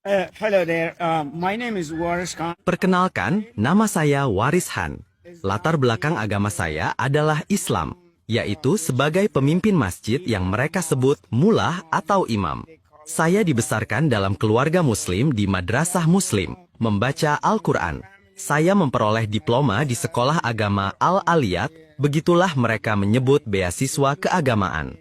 Hello there. My name is Waris Khan. Perkenalkan, nama saya Waris Han. Latar belakang agama saya adalah Islam, yaitu sebagai pemimpin masjid yang mereka sebut mullah atau imam. Saya dibesarkan dalam keluarga muslim di madrasah muslim, membaca Al-Quran. Saya memperoleh diploma di sekolah agama Al-Aliyat, begitulah mereka menyebut beasiswa keagamaan.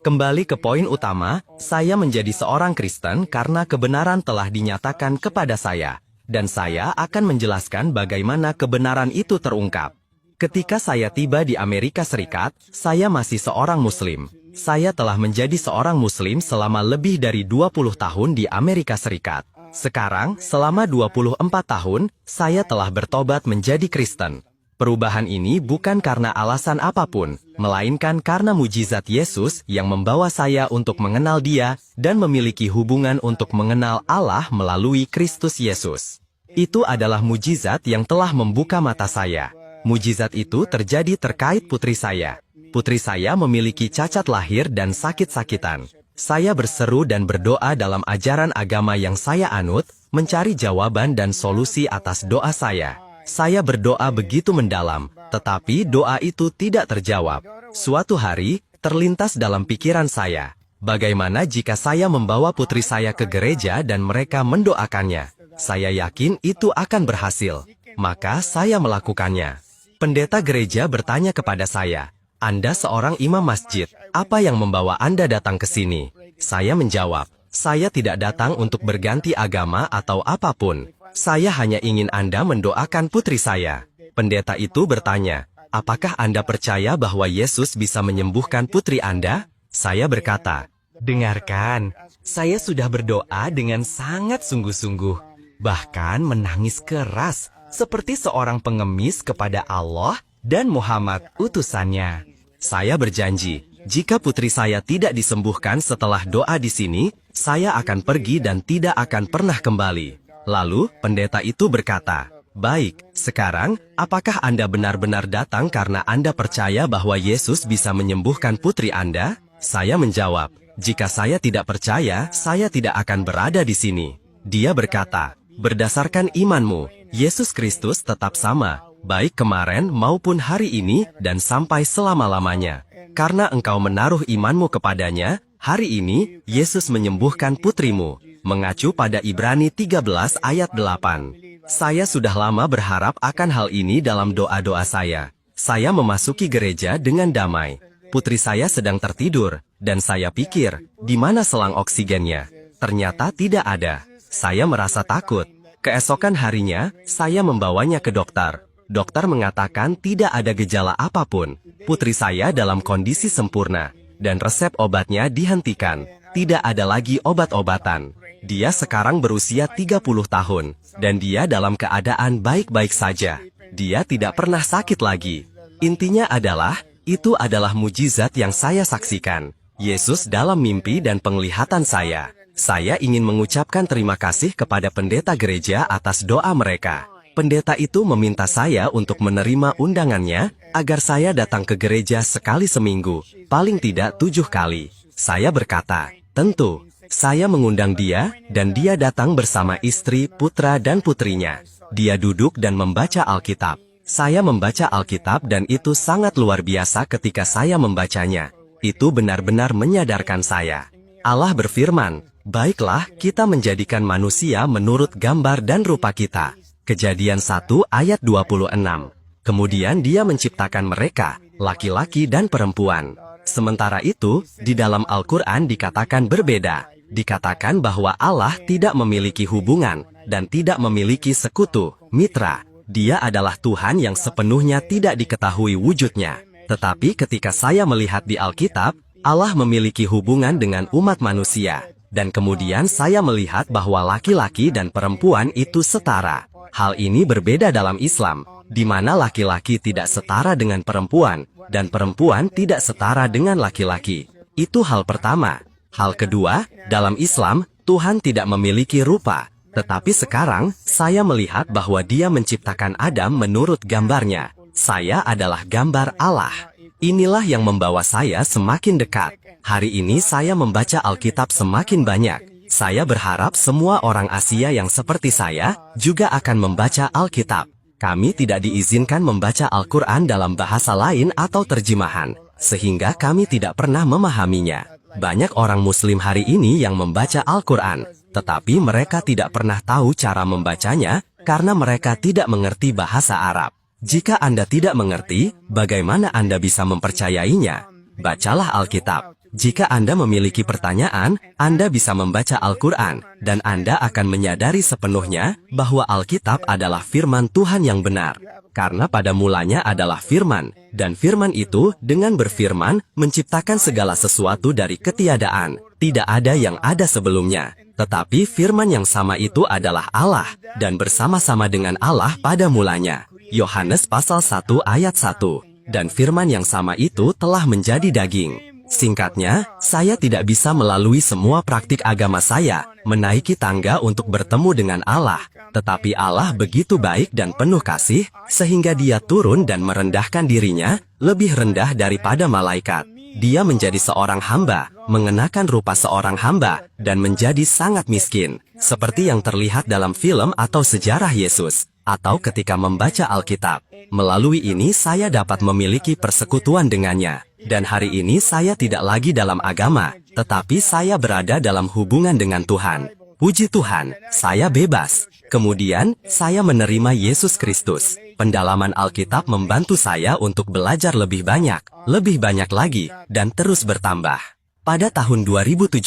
Kembali ke poin utama, saya menjadi seorang Kristen karena kebenaran telah dinyatakan kepada saya, dan saya akan menjelaskan bagaimana kebenaran itu terungkap. Ketika saya tiba di Amerika Serikat, saya masih seorang Muslim. Saya telah menjadi seorang Muslim selama lebih dari 20 tahun di Amerika Serikat. Sekarang, selama 24 tahun, saya telah bertobat menjadi Kristen. Perubahan ini bukan karena alasan apapun, melainkan karena mujizat Yesus yang membawa saya untuk mengenal Dia dan memiliki hubungan untuk mengenal Allah melalui Kristus Yesus. Itu adalah mujizat yang telah membuka mata saya. Mujizat itu terjadi terkait putri saya. Putri saya memiliki cacat lahir dan sakit-sakitan. Saya berseru dan berdoa dalam ajaran agama yang saya anut, mencari jawaban dan solusi atas doa saya. Saya berdoa begitu mendalam, tetapi doa itu tidak terjawab. Suatu hari, terlintas dalam pikiran saya, bagaimana jika saya membawa putri saya ke gereja dan mereka mendoakannya? Saya yakin itu akan berhasil. Maka saya melakukannya. Pendeta gereja bertanya kepada saya, "Anda seorang imam masjid, apa yang membawa Anda datang ke sini?" Saya menjawab, "Saya tidak datang untuk berganti agama atau apapun. Saya hanya ingin Anda mendoakan putri saya." Pendeta itu bertanya, "Apakah Anda percaya bahwa Yesus bisa menyembuhkan putri Anda?" Saya berkata, "Dengarkan, saya sudah berdoa dengan sangat sungguh-sungguh, bahkan menangis keras, seperti seorang pengemis kepada Allah dan Muhammad utusannya. Saya berjanji, jika putri saya tidak disembuhkan setelah doa di sini, saya akan pergi dan tidak akan pernah kembali." Lalu, pendeta itu berkata, "Baik, sekarang, apakah Anda benar-benar datang karena Anda percaya bahwa Yesus bisa menyembuhkan putri Anda?" Saya menjawab, "Jika saya tidak percaya, saya tidak akan berada di sini." Dia berkata, "Berdasarkan imanmu, Yesus Kristus tetap sama, baik kemarin maupun hari ini dan sampai selama-lamanya. Karena engkau menaruh imanmu kepadanya, hari ini, Yesus menyembuhkan putrimu." Mengacu pada Ibrani 13 ayat 8. Saya sudah lama berharap akan hal ini dalam doa-doa saya. Saya memasuki gereja dengan damai. Putri saya sedang tertidur, dan saya pikir, di mana selang oksigennya? Ternyata tidak ada. Saya merasa takut. Keesokan harinya, saya membawanya ke dokter. Dokter mengatakan tidak ada gejala apapun. Putri saya dalam kondisi sempurna, dan resep obatnya dihentikan. Tidak ada lagi obat-obatan. Dia sekarang berusia 30 tahun, dan dia dalam keadaan baik-baik saja. Dia tidak pernah sakit lagi. Intinya adalah, itu adalah mujizat yang saya saksikan. Yesus dalam mimpi dan penglihatan saya. Saya ingin mengucapkan terima kasih kepada pendeta gereja atas doa mereka. Pendeta itu meminta saya untuk menerima undangannya, agar saya datang ke gereja sekali seminggu, paling tidak 7 kali. Saya berkata, "Tentu." Saya mengundang dia, dan dia datang bersama istri, putra dan putrinya. Dia duduk dan membaca Alkitab. Saya membaca Alkitab dan itu sangat luar biasa ketika saya membacanya. Itu benar-benar menyadarkan saya. Allah berfirman, "Baiklah, kita menjadikan manusia menurut gambar dan rupa kita." Kejadian 1 ayat 26. Kemudian dia menciptakan mereka, laki-laki dan perempuan. Sementara itu, di dalam Al-Quran dikatakan berbeda. Dikatakan bahwa Allah tidak memiliki hubungan, dan tidak memiliki sekutu, mitra. Dia adalah Tuhan yang sepenuhnya tidak diketahui wujudnya. Tetapi ketika saya melihat di Alkitab, Allah memiliki hubungan dengan umat manusia. Dan kemudian saya melihat bahwa laki-laki dan perempuan itu setara. Hal ini berbeda dalam Islam, di mana laki-laki tidak setara dengan perempuan, dan perempuan tidak setara dengan laki-laki. Itu hal pertama. Hal kedua, dalam Islam, Tuhan tidak memiliki rupa. Tetapi sekarang, saya melihat bahwa Dia menciptakan Adam menurut gambarnya. Saya adalah gambar Allah. Inilah yang membawa saya semakin dekat. Hari ini saya membaca Alkitab semakin banyak. Saya berharap semua orang Asia yang seperti saya juga akan membaca Alkitab. Kami tidak diizinkan membaca Al-Quran dalam bahasa lain atau terjemahan, sehingga kami tidak pernah memahaminya. Banyak orang Muslim hari ini yang membaca Al-Quran, tetapi mereka tidak pernah tahu cara membacanya karena mereka tidak mengerti bahasa Arab. Jika Anda tidak mengerti, bagaimana Anda bisa mempercayainya? Bacalah Alkitab. Jika Anda memiliki pertanyaan, Anda bisa membaca Al-Quran, dan Anda akan menyadari sepenuhnya bahwa Alkitab adalah firman Tuhan yang benar. Karena pada mulanya adalah firman, dan firman itu dengan berfirman menciptakan segala sesuatu dari ketiadaan. Tidak ada yang ada sebelumnya. Tetapi firman yang sama itu adalah Allah, dan bersama-sama dengan Allah pada mulanya. Yohanes pasal 1 ayat 1. Dan firman yang sama itu telah menjadi daging. Singkatnya, saya tidak bisa melalui semua praktik agama saya, menaiki tangga untuk bertemu dengan Allah. Tetapi Allah begitu baik dan penuh kasih, sehingga Dia turun dan merendahkan dirinya, lebih rendah daripada malaikat. Dia menjadi seorang hamba, mengenakan rupa seorang hamba, dan menjadi sangat miskin. Seperti yang terlihat dalam film atau sejarah Yesus, atau ketika membaca Alkitab. Melalui ini saya dapat memiliki persekutuan dengannya. Dan hari ini saya tidak lagi dalam agama, tetapi saya berada dalam hubungan dengan Tuhan. Puji Tuhan, saya bebas. Kemudian, saya menerima Yesus Kristus. Pendalaman Alkitab membantu saya untuk belajar lebih banyak lagi, dan terus bertambah. Pada tahun 2017,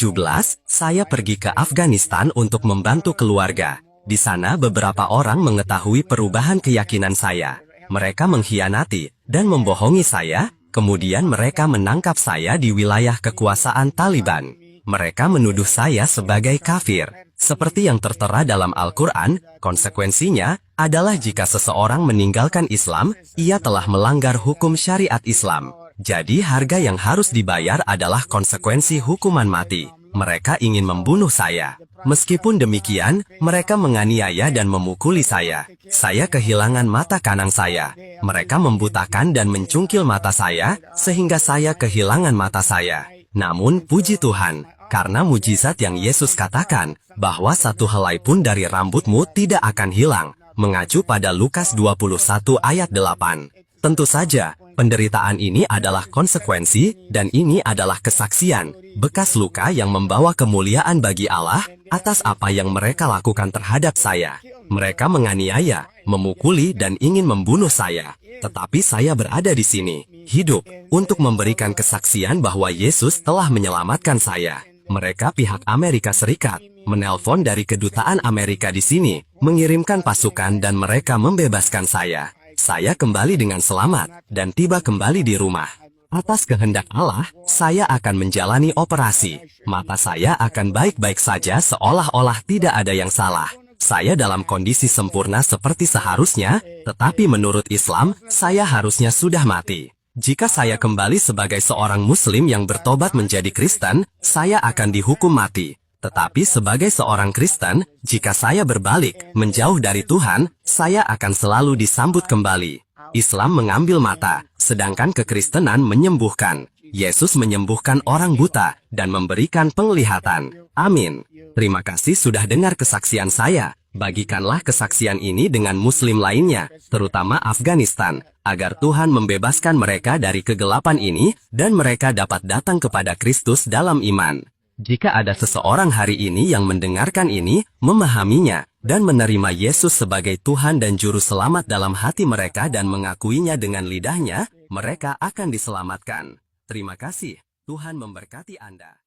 saya pergi ke Afghanistan untuk membantu keluarga. Di sana beberapa orang mengetahui perubahan keyakinan saya. Mereka mengkhianati dan membohongi saya. Kemudian mereka menangkap saya di wilayah kekuasaan Taliban. Mereka menuduh saya sebagai kafir. Seperti yang tertera dalam Al-Quran, konsekuensinya adalah jika seseorang meninggalkan Islam, ia telah melanggar hukum syariat Islam. Jadi harga yang harus dibayar adalah konsekuensi hukuman mati. Mereka ingin membunuh saya. Meskipun demikian, mereka menganiaya dan memukuli saya. Saya kehilangan mata kanan saya. Mereka membutakan dan mencungkil mata saya, sehingga saya kehilangan mata saya. Namun, puji Tuhan, karena mujizat yang Yesus katakan, bahwa satu helai pun dari rambutmu tidak akan hilang, mengacu pada Lukas 21 ayat 8. Tentu saja, penderitaan ini adalah konsekuensi, dan ini adalah kesaksian, bekas luka yang membawa kemuliaan bagi Allah, atas apa yang mereka lakukan terhadap saya. Mereka menganiaya, memukuli dan ingin membunuh saya. Tetapi saya berada di sini, hidup, untuk memberikan kesaksian bahwa Yesus telah menyelamatkan saya. Mereka pihak Amerika Serikat, menelpon dari kedutaan Amerika di sini, mengirimkan pasukan dan mereka membebaskan saya. Saya kembali dengan selamat, dan tiba kembali di rumah. Atas kehendak Allah, saya akan menjalani operasi. Mata saya akan baik-baik saja seolah-olah tidak ada yang salah. Saya dalam kondisi sempurna seperti seharusnya, tetapi menurut Islam, saya harusnya sudah mati. Jika saya kembali sebagai seorang Muslim yang bertobat menjadi Kristen, saya akan dihukum mati. Tetapi sebagai seorang Kristen, jika saya berbalik, menjauh dari Tuhan, saya akan selalu disambut kembali. Islam mengambil mata, sedangkan kekristenan menyembuhkan. Yesus menyembuhkan orang buta, dan memberikan penglihatan. Amin. Terima kasih sudah dengar kesaksian saya. Bagikanlah kesaksian ini dengan Muslim lainnya, terutama Afghanistan, agar Tuhan membebaskan mereka dari kegelapan ini, dan mereka dapat datang kepada Kristus dalam iman. Jika ada seseorang hari ini yang mendengarkan ini, memahaminya, dan menerima Yesus sebagai Tuhan dan Juru Selamat dalam hati mereka dan mengakuinya dengan lidahnya, mereka akan diselamatkan. Terima kasih, Tuhan memberkati Anda.